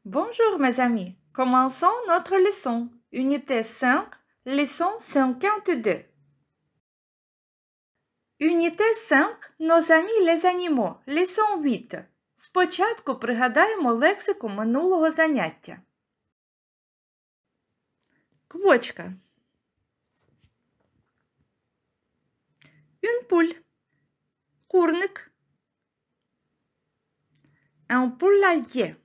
Bonjour mes amis, commençons notre leçon. Unité 5, leçon 52. Unité 5, nos amis les animaux, leçon 8. Спочатку пригадаємо лексику минулого заняття. Квочка. Une poule. Курник. Un poulailler.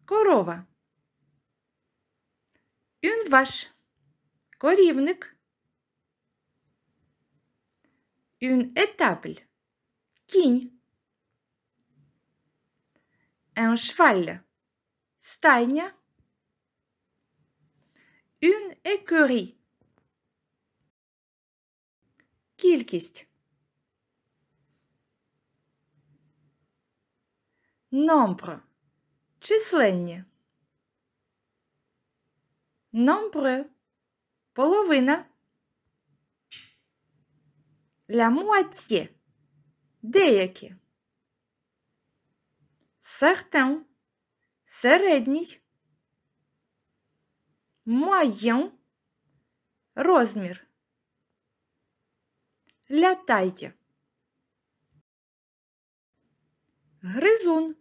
Корова. Une vache. Корівник. Une étable. Кінь. Un cheval. Стайня. Une écurie. Кількість. Nombre. Численні. Nombreux. Половина. La moitié. Деякі. Certain. Середній. Moyen. Розмір. La taille. Гризун.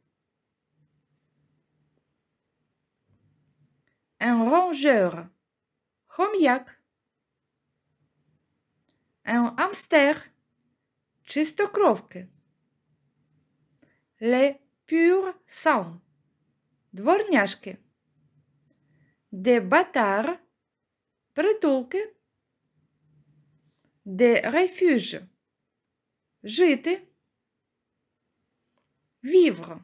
Un rongeur. Хом'як. Un hamster. Чистокровки. Les pur sang. Дворняшки. Des bâtards. Притулки. Des refuges. Жити. Vivre.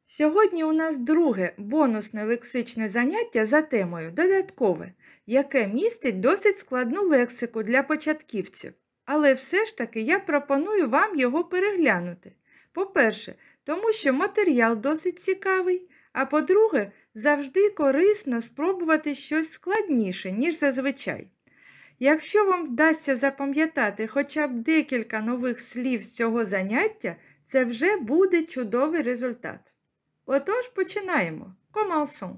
Сьогодні у нас друге бонусне лексичне заняття за темою «Додаткове», яке містить досить складну лексику для початківців. Але все ж таки я пропоную вам його переглянути. По-перше, тому що матеріал досить цікавий, а по-друге, завжди корисно спробувати щось складніше, ніж зазвичай. Якщо вам вдасться запам'ятати хоча б декілька нових слів з цього заняття, це вже буде чудовий результат. Отож, починаємо. Commençons.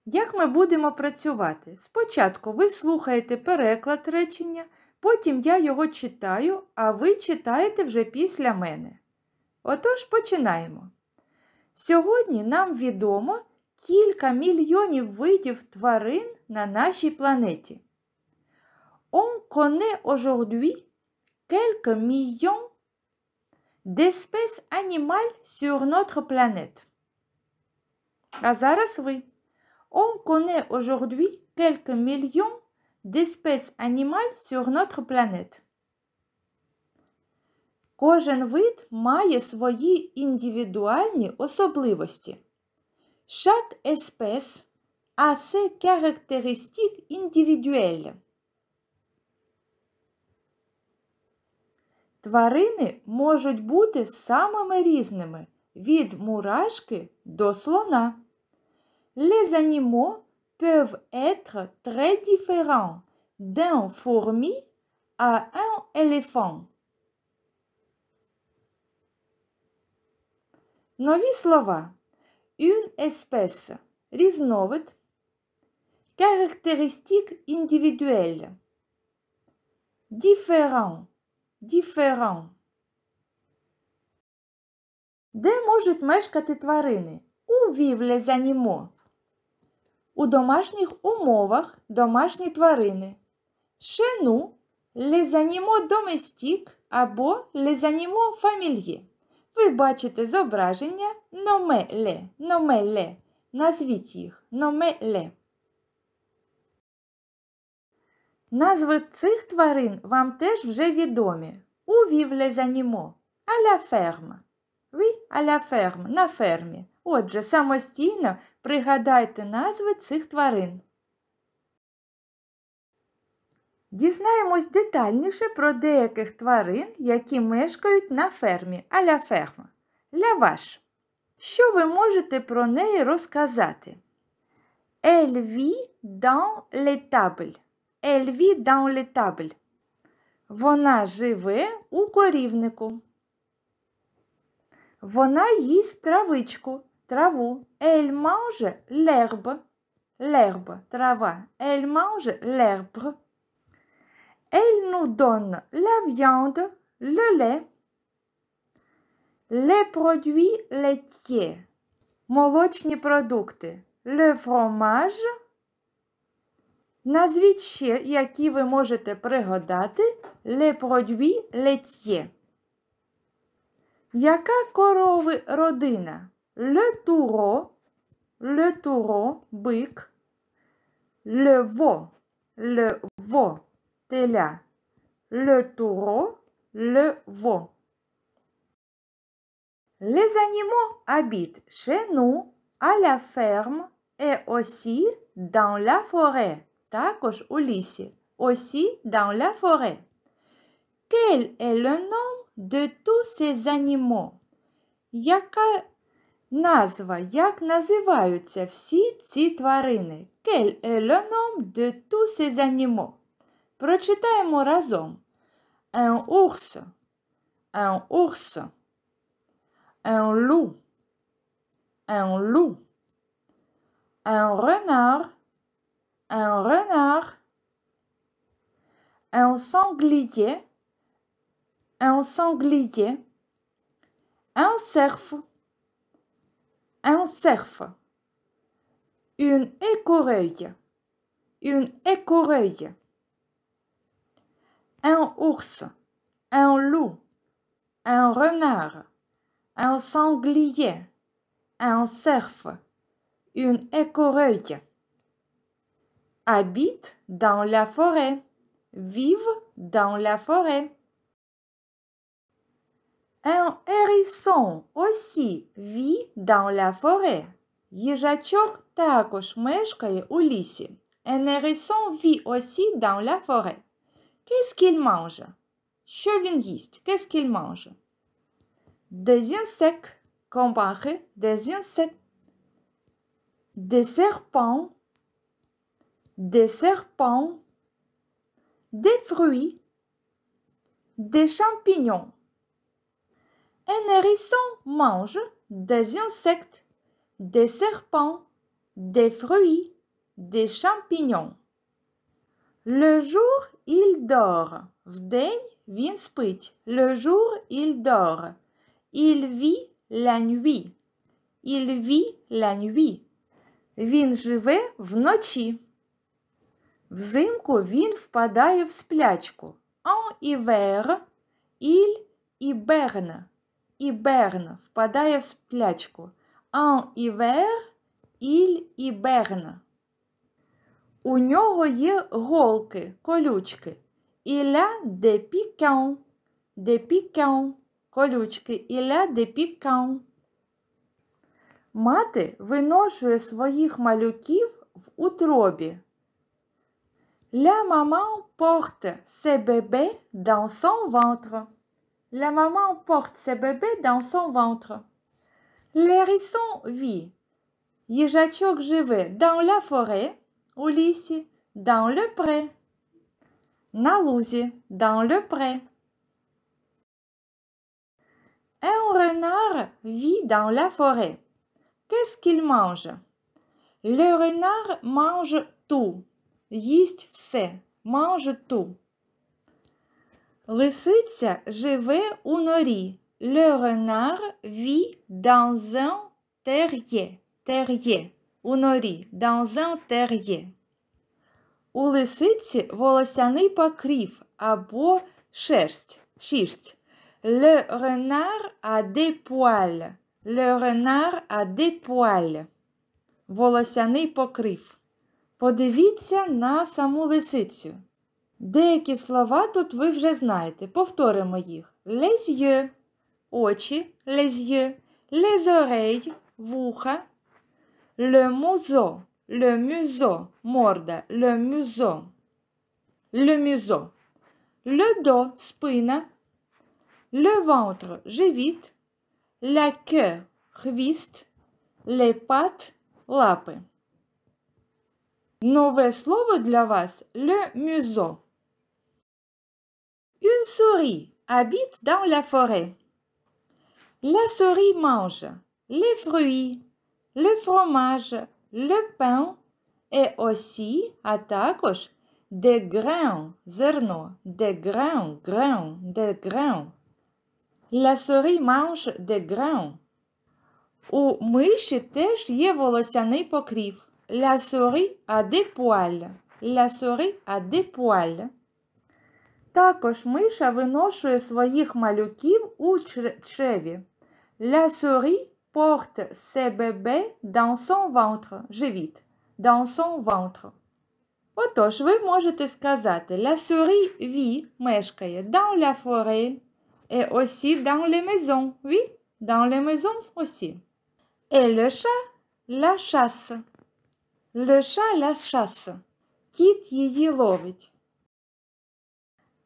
Як ми будемо працювати? Спочатку ви слухаєте переклад речення, потім я його читаю, а ви читаєте вже після мене. Отож, починаємо. Сьогодні нам відомо кілька мільйонів видів тварин на нашій планеті. On connaît aujourd'hui quelques millions d'espèces animales sur notre planète. А зараз ви. On connaît aujourd'hui quelques millions d'espèces animales sur notre planète. Кожен вид має свої індивідуальні особливості. Chaque espèce a ses caractéristiques individuelles. Тварини можуть бути самими різними, від мурашки до слона. Les animaux peuvent être très différents d'un fourmi à un éléphant. Нові слова. Une espèce – різновид. Caractéristique individuelle. Différent. Différent. Де можуть мешкати тварини? Où vivent les animaux? У домашніх умовах домашні тварини. Chez nous, les animaux domestiques або les animaux familiers. Ви бачите зображення nommez-les, nommez-les. Назвіть їх, nommez-les. Назви цих тварин вам теж вже відомі. Où vivent les animaux? À la ferme. Oui, à la ferme, на фермі. Отже, самостійно пригадайте назви цих тварин. Дізнаємось детальніше про деяких тварин, які мешкають на фермі, à la ferme. La vache. Що ви можете про неї розказати? Elle vit dans l'étable. Elle vit dans l'étable. Вона живе у корівнику. Вона їсть травичку, траву. Elle mange l'herbe. L'herbe, трава. Elle mange l'herbe. Elle nous donne la viande, le lait, les produits laitiers. Молочні продукти. Le fromage. Назвіть ще, які ви можете пригадати. Les produits laitiers. Яка корови родина? Le taureau, бик. Le veau, теля. Le taureau, le veau. Les animaux habitent chez nous, à la ferme et aussi dans la forêt. Також у лісі. Aussi dans la forêt. Quel est le nom de tous ces animaux? Яка назва, як називаються всі ці тварини? Quel est le nom de tous ces animaux? Прочитаємо разом. Un ours, un ours, un loup, un renard, un renard, un sanglier, un sanglier, un cerf, une écureuil, un ours, un loup, un renard, un sanglier, un cerf, une écureuil. Habite dans la forêt, vivent dans la forêt. Un hérisson aussi vit dans la forêt. Їжачок також мешкає у лісі. Un hérisson vit aussi dans la forêt. Qu'est-ce qu'il mange? Що він їсть? Qu'est-ce qu'il mange? Des insectes, comparé des insectes. Des serpents, des fruits, des champignons. Un hérisson mange des insectes, des serpents, des fruits, des champignons. Le jour, il dort. Вдень він спить. Le jour, il dort. Il vit la nuit. Il vit la nuit. Він живе вночі. Взимку він впадає в сплячку. En hiver, il hiberne. Hiberne – впадає в сплячку. En hiver, il hiberne. У нього є голки, колючки. Il a des piquants. Des piquants. Колючки. Il a des piquants. Мати виношує своїх малюків в утробі. La maman porte ses bébés dans son ventre. La maman porte ses bébés dans son ventre. L'hérisson vit. Їжачок живе dans la forêt, у лісі, dans le pré. На лузі, dans le pré. Un renard vit dans la forêt. Qu'est-ce qu'il mange? Le renard mange tout. Їсть все. Mange tout. Лисиця живе у норі. Le renard vit dans un terrier. Terrier. У норі. Dans un terrier. У лисиці волосяний покрив або шерсть. Le renard a des poils. Le renard a des poils. Волосяний покрив. Подивіться на саму лисицю. Деякі слова тут ви вже знаєте. Повторимо їх. Les yeux – очі, les yeux. Les oreilles – вуха. Le museau – морда, le museau. Le museau. Le dos – спина. Le ventre – живіт. La queue – хвіст. Les pattes – лапи. Нове слово для вас – le museau. Une souris habite dans la forêt. La souris mange les fruits, le fromage, le pain et aussi, а також, des grains, зерно, des grains. La souris mange des grains. У миші теж є волосяний покрів. La souris a des poils. La souris a des poils. Також миша виношує своїх малюків у чреві. La souris porte ses bébés dans son ventre. Живіт. Dans son ventre. Отож, ви можете сказати La souris vit, мешкає, dans la forêt et aussi dans les maisons. Oui, dans les maisons aussi. Et le chat la chasse. Le chat la chasse. Кіт її ловить.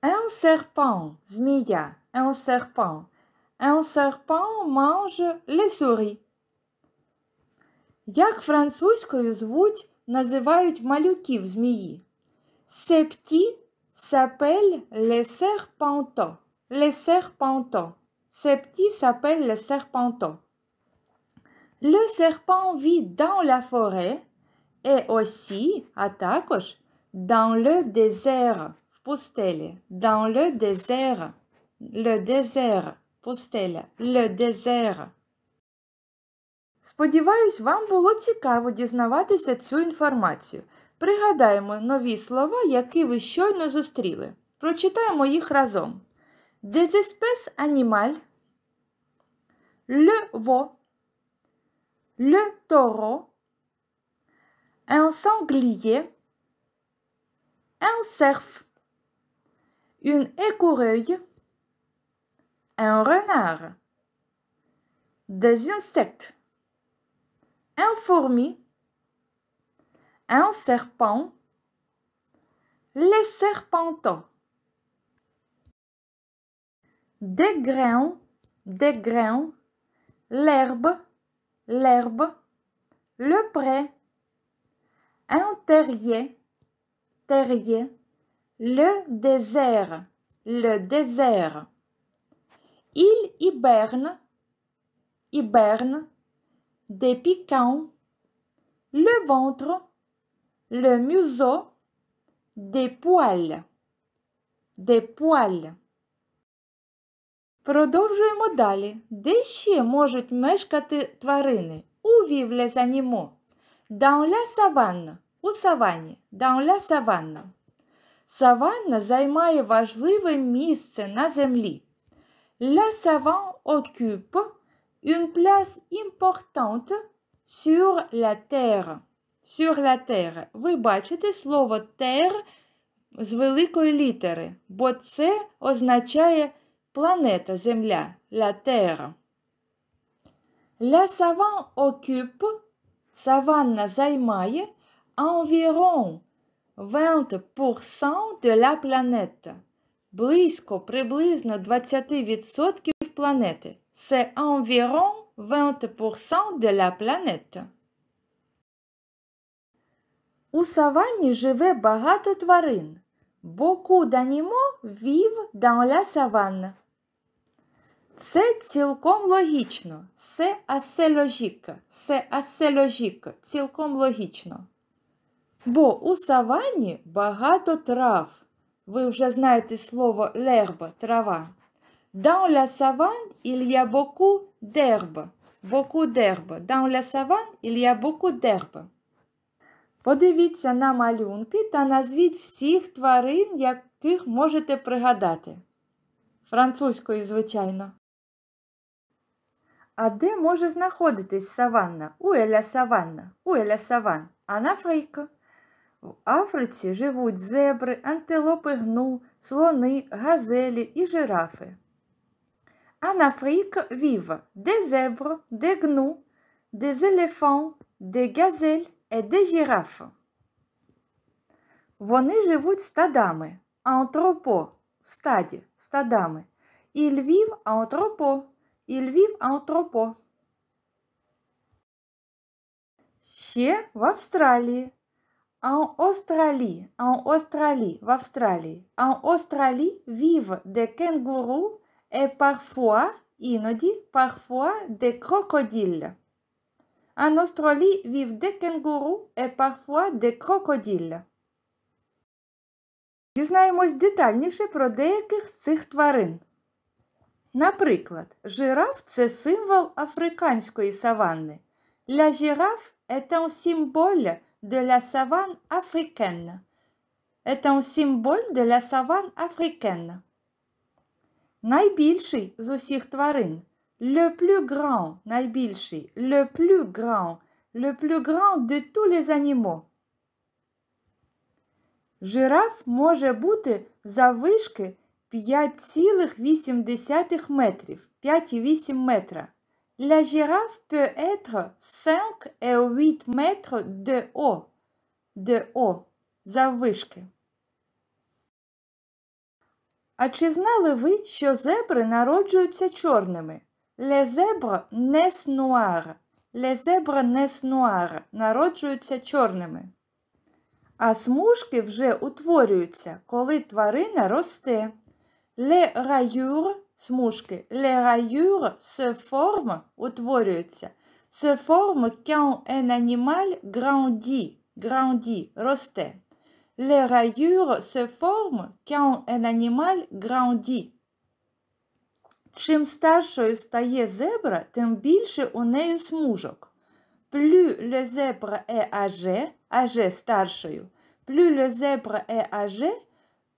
Un serpent, змія, un serpent. Un serpent mange les souris. Як французькою називають малюків змії? Ces petits s'appellent les serpentaux. Les serpentaux. Ces petits s'appellent les serpentaux. Le serpent vit dans la forêt et aussi, а також, dans le désert, в пустелі. Dans le désert. Le désert. Пустеля. Le désert. Сподіваюсь, вам було цікаво дізнаватися цю інформацію. Пригадаємо нові слова, які ви щойно зустріли. Прочитаємо їх разом. Des espèces animales. Le veau. Le taureau. Un sanglier. Un cerf. Une écureuil. Un renard. Des insectes. Un fourmi. Un serpent. Les serpentaux. Des grains. L'herbe. Le pré. Un terrier. Le désert. Il hiberne, des piquants, le ventre, le museau, des poils. Продовжуємо далі. Де ще можуть мешкати тварини? У les animaux. Dans la savane. У савані. Dans la savane. Саванна займає важливе місце на землі. La savane occupe une place importante sur la terre. Sur la terre. Ви бачите слово terre з великої літери, бо це означає планета, земля. La terre. La savane occupe, саванна займає, environ 20% de la planète. Приблизно 20% планети. C'est environ 20% de la planète. У саванні живе багато тварин. Beaucoup d'animaux vivent dans la savane. Це цілком логічно. C'est assez logique. C'est assez logique. Цілком логічно. Бо у саванні багато трав. Ви вже знаєте слово l'herbe, трава. Dans la savane, il y a beaucoup d'herbes. Beaucoup d'herbes. Dans la savane, il y a beaucoup d'herbes. Подивіться на малюнки та назвіть всіх тварин, яких можете пригадати. Французькою, звичайно. А де може знаходитись саванна? Où est la savane? Où est la savane? En Afrique. В Африці живуть зебри, антилопи гну, слони, газелі і жирафи. En Afrique vivent des zèbres, des gnous, des éléphants, des gazelles et des girafes. Вони живуть стадами. En troupeau, стаді, стадами. Ils vivent en troupeau. Ils vivent en troupeau. Ще в Австралії. En Australie, в Австралії. En Australie vivent des kangourous et parfois іноді, parfois, des crocodiles. En Australie vivent des kangourous et parfois des crocodiles. Дізнаємось детальніше про деяких з цих тварин. Наприклад, жираф – це символ африканської саванни. La girafe est un symbole de la savane africaine. Est un symbole de la savane africaine. Найбільший з усіх тварин. Le plus grand, найбільший. Le plus grand de tous les animaux. Жираф може бути заввишки 5,8 метрів, 5,8 метра. La girafe peut être 5 et 8 mètres de haut, заввишки. А чи знали ви, що зебри народжуються чорними? Les zèbres naissent noirs. Les zèbres naissent noirs. Народжуються чорними. А смужки вже утворюються, коли тварина росте. Les rayures, смужки, les rayures se forment, утворюються. Se forment quand un animal grandit, росте. Les rayures se forment quand un animal grandit. Чим старшою стає зебра, тим більше у неї смужок. Plus le zèbre est âgé старшою, plus le zèbre est âgé,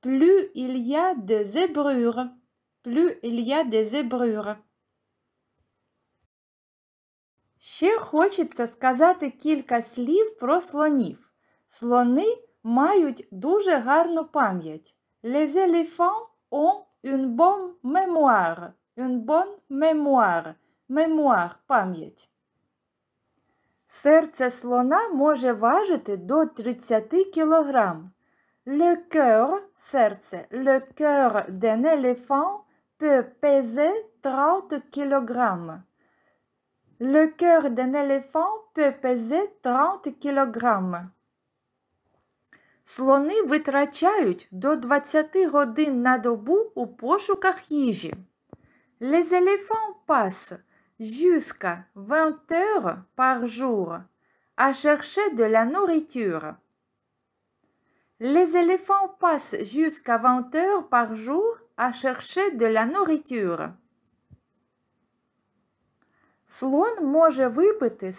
plus il y a de zébrures. Plus il y a des zébrures. Ще хочеться сказати кілька слів про слонів. Слони мають дуже гарну пам'ять. Les éléphants ont une bonne mémoire. Une bonne mémoire. Mémoire – пам'ять. Серце слона може важити до 30 кг. Le cœur – серце. Le cœur d'un éléphant peut peser 30 kg. Le cœur d'un éléphant peut peser 30 kg. Слони витрачають до 20 годин на добу у пошуках їжі. Les éléphants passent jusqu'à 20 heures par jour à chercher de la nourriture. Les éléphants passent jusqu'à 20 heures par jour à chercher de la nourriture. Слон може випити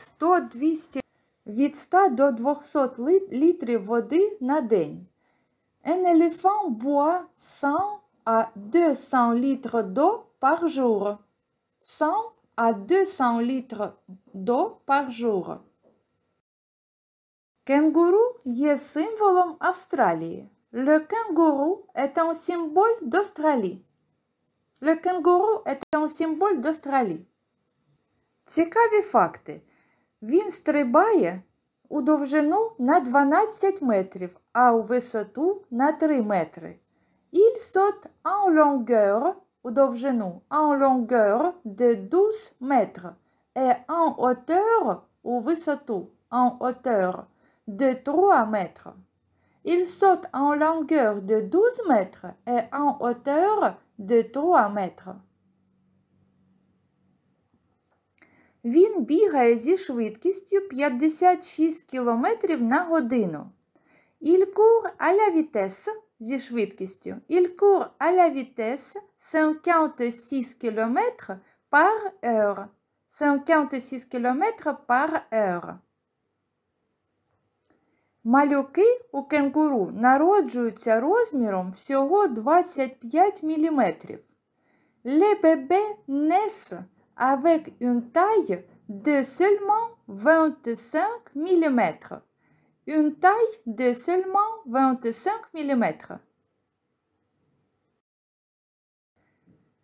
від 100 до 200 літрів води на день. Un éléphant boit 100 à 200 litres d'eau par jour. 100 à 200 litres d'eau par jour. Кенгуру є символом Австралії. Le kangourou est un symbole d'Australie. Le kangourou est un symbole d'Australie. Цікаві факти. Він стрибає у довжину на 12 метрів, а у висоту на 3 метри. Il saute en longueur, у довжину, en longueur de 12 mètres et en hauteur, у висоту, en hauteur de 3 mètres. Il saute en longueur de 12 mètres et en hauteur de 3 mètres. Він бігає зі швидкістю 56 км на годину. Il court à la vitesse, зі швидкістю. Il court à la vitesse 56 km par heure. 56 km par heure. Малюки у кенгуру народжуються розміром всього 25 мм. Les bébés naissent avec une taille de seulement 25 mm. Une taille de seulement 25 mm.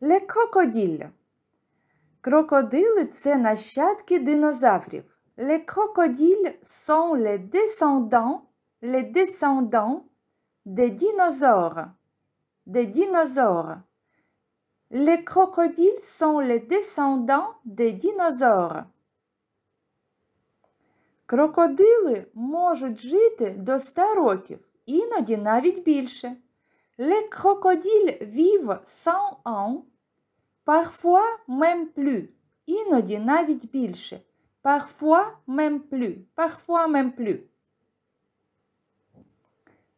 Les crocodiles. Крокодили – це нащадки динозаврів. Les crocodiles sont les descendants des dinosaures. Des dinosaures. Les crocodiles sont les descendants des dinosaures. Крокодили можуть жити до 100 років, іноді навіть більше. Les crocodiles vivent 100 ans. Parfois même plus. Іноді навіть більше. Parfois même plus. Parfois même plus.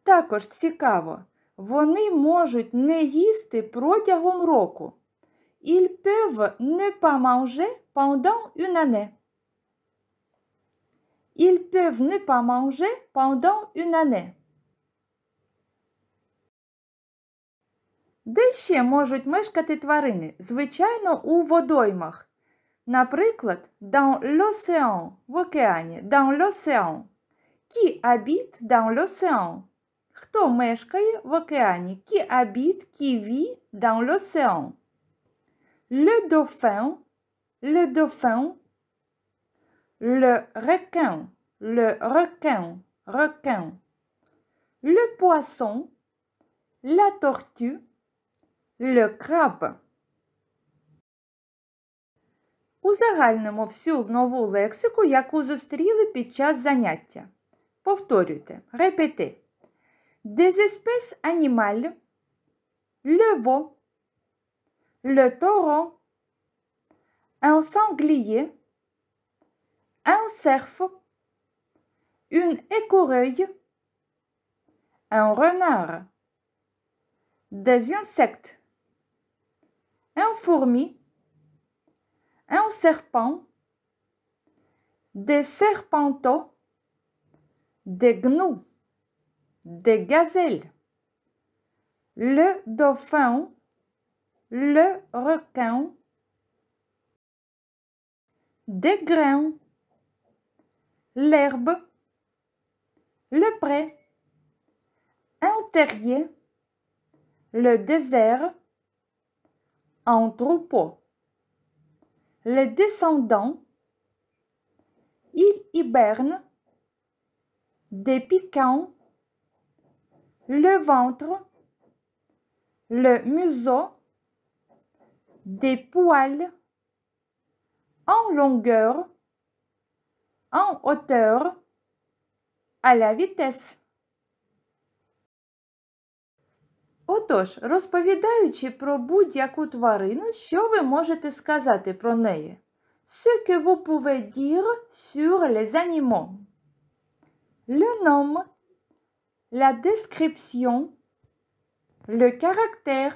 Також цікаво. Вони можуть не їсти протягом року. Ils peuvent ne pas manger pendant une année. Ils peuvent ne pas manger pendant une année. Де ще можуть мешкати тварини? Звичайно, у водоймах. Наприклад, dans l'océan, в океані, dans l'océan. Qui habite dans l'océan? Хто мешкає в океані? Qui habite, qui vit dans l'océan? Le dauphin, le dauphin. Le requin, le requin, requin. Le poisson, la tortue, le crabe. Узагальнимо всю нову лексику, яку зустріли під час заняття. Повторюйте. Répétez. Des espèces animales. Le veau. Le taureau. Un sanglier. Un cerf. Une écureuil. Un renard. Des insectes. Un fourmi. Un serpent, des serpenteaux, des gnous, des gazelles, le dauphin, le requin, des grains, l'herbe, le pré, un terrier, le désert, un troupeau. Les descendants, ils hibernent, des piquants, le ventre, le museau, des poils, en longueur, en hauteur, à la vitesse. Отож, розповідаючи про будь-яку тварину, що ви можете сказати про неї? Ce que vous pouvez dire sur les animaux. Le nom, la description, le caractère,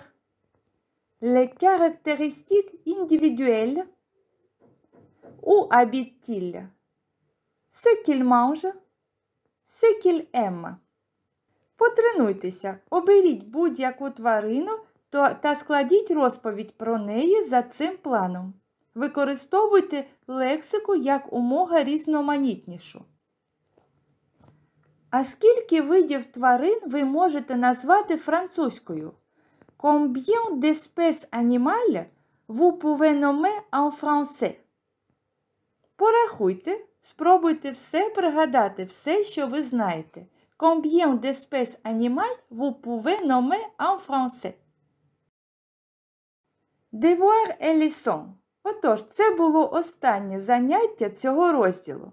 les caractéristiques individuelles. Où habite-t-il? Ce qu'il mange, ce qu'il aime. Потренуйтеся, оберіть будь-яку тварину та складіть розповідь про неї за цим планом. Використовуйте лексику як умога різноманітнішу. А скільки видів тварин ви можете назвати французькою? Combien d'espèces animales vous pouvez nommer en français? Порахуйте, спробуйте все пригадати, все, що ви знаєте. Combien d'espèces animales vous pouvez nommer en français? Devoir et leçon. Отож, це було останнє заняття цього розділу.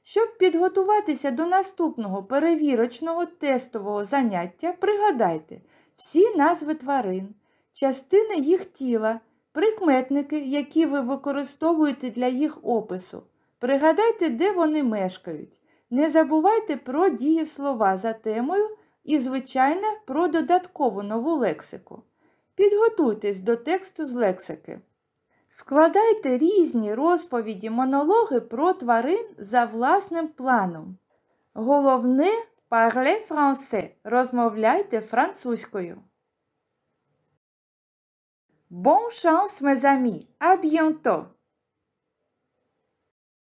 Щоб підготуватися до наступного перевірочного тестового заняття, пригадайте всі назви тварин, частини їх тіла, прикметники, які ви використовуєте для їх опису. Пригадайте, де вони мешкають. Не забувайте про дієслова за темою і, звичайно, про додаткову нову лексику. Підготуйтесь до тексту з лексики. Складайте різні розповіді, монологи про тварин за власним планом. Головне – parlez français. Розмовляйте французькою. Bonne chance, mes amis. À bientôt.